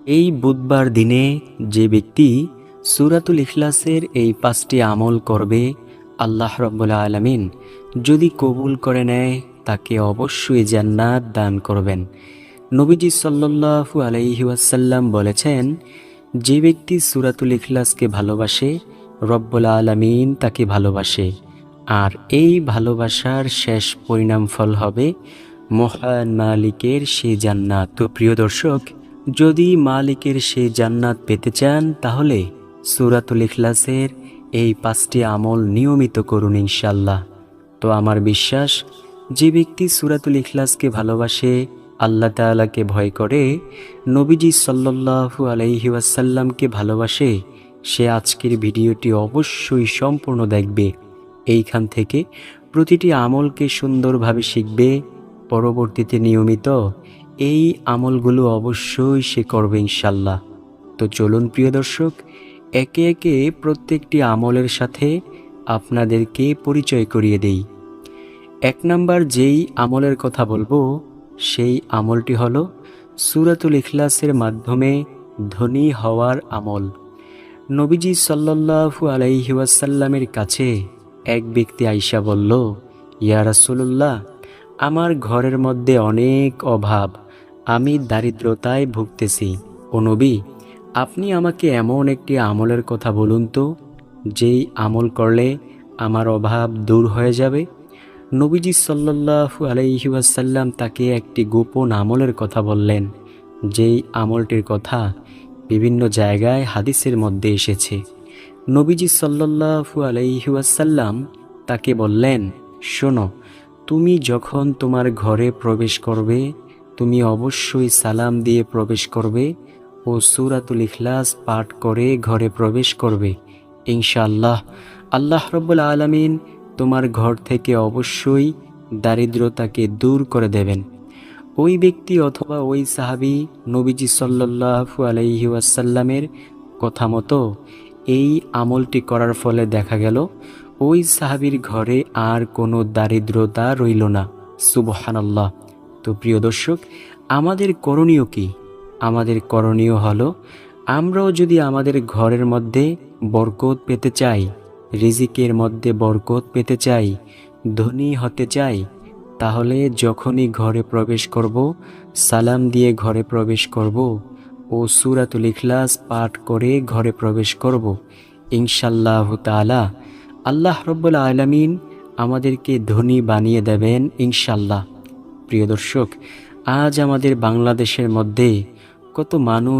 এই বুধবার দিনে যে ব্যক্তি সূরাতুল ইখলাসের এই 5টি আমল করবে, আল্লাহ রাব্বুল আলামিন যদি কবুল করে নেয় তাকে অবশ্যই জান্নাত দান করবেন। নবীজি সাল্লাল্লাহু আলাইহি ওয়াসাল্লাম বলেছেন, যে ব্যক্তি সূরাতুল ইখলাসকে ভালোবাসে রব্বুল আলামিন তাকে ভালোবাসে, আর এই ভালোবাসার শেষ পরিণাম ফল হবে মহান মালিকের সেই জান্নাত। তো প্রিয় দর্শক, যদি মালিকের সেই জান্নাত পেতে চান তাহলে সূরাতুল ইখলাসের এই 5টি আমল নিয়মিত করুন ইনশাআল্লাহ। তো আমার বিশ্বাস, যে ব্যক্তি সূরাতুল ইখলাসকে ভালোবাসে, আল্লাহ তাআলাকে ভয় করে, নবীজি সাল্লাল্লাহু আলাইহি ওয়াসাল্লামকে ভালোবাসে, সে আজকের ভিডিওটি অবশ্যই সম্পূর্ণ দেখবে। এইখান থেকে প্রতিটি আমলকে সুন্দরভাবে শিখবে, পরবর্তীতে নিয়মিত এই আমলগুলো অবশ্যই সে করবে ইনশাল্লাহ। তো চলুন প্রিয় দর্শক, একে একে প্রত্যেকটি আমলের সাথে আপনাদেরকে পরিচয় করিয়ে দেই। 1 নাম্বার যেই আমলের কথা বলবো, সেই আমলটি হলো সূরাতুল ইখলাসের মাধ্যমে ধনী হওয়ার আমল। নবীজি সাল্লাল্লাহু আলাইহি ওয়াসাল্লামের কাছে এক ব্যক্তি আইসা বলল, ইয়া রাসূলুল্লাহ, আমার ঘরের মধ্যে অনেক অভাব, আমি দারিদ্রতায় ভুগতেছি। ও নবী, আপনি আমাকে এমন একটি আমলের কথা বলুন তো, যেই আমল করলে আমার অভাব দূর হয়ে যাবে। নবীজি সাল্লাল্লাহু আলাইহি ওয়াসাল্লাম তাকে একটি গোপন আমলের কথা বললেন, যেই আমলটির কথা বিভিন্ন জায়গায় হাদিসের মধ্যে এসেছে। নবীজি সাল্লাল্লাহু আলাইহি ওয়াসাল্লাম তাকে বললেন, শোনো, তুমি যখন তোমার ঘরে প্রবেশ করবে, তুমি অবশ্যই সালাম দিয়ে প্রবেশ করবে ও সূরাতুল ইখলাস পাঠ করে ঘরে প্রবেশ করবে। ইনশাআল্লাহ আল্লাহ রাব্বুল আলামিন তোমার ঘর থেকে অবশ্যই দারিদ্রতাকে দূর করে দেবেন। ওই ব্যক্তি অথবা ওই সাহাবী নবীজি সাল্লাল্লাহু আলাইহি ওয়াসাল্লামের কথা মতো এই আমলটি করার ফলে দেখা গেল ওই সাহাবীর ঘরে আর কোনো দারিদ্রতা রইল না। সুবহানাল্লাহ। তো প্রিয় দর্শক, আমাদের করণীয় কি? আমাদের করণীয় হলো, আমরাও যদি আমাদের ঘরের মধ্যে বরকত পেতে চাই, রিজিকের মধ্যে বরকত পেতে চাই, ধনী হতে চাই, তাহলে যখনই ঘরে প্রবেশ করব, সালাম দিয়ে ঘরে প্রবেশ করব ও সূরাতুল ইখলাস পাঠ করে ঘরে প্রবেশ করব। ইনশাআল্লাহু তাআলা আল্লাহ রাব্বুল আলামিন আমাদেরকে ধনী বানিয়ে দেবেন ইনশাআল্লাহ। প্রিয় দর্শক, আজ আমাদের বাংলাদেশের মধ্যে কত মানুষ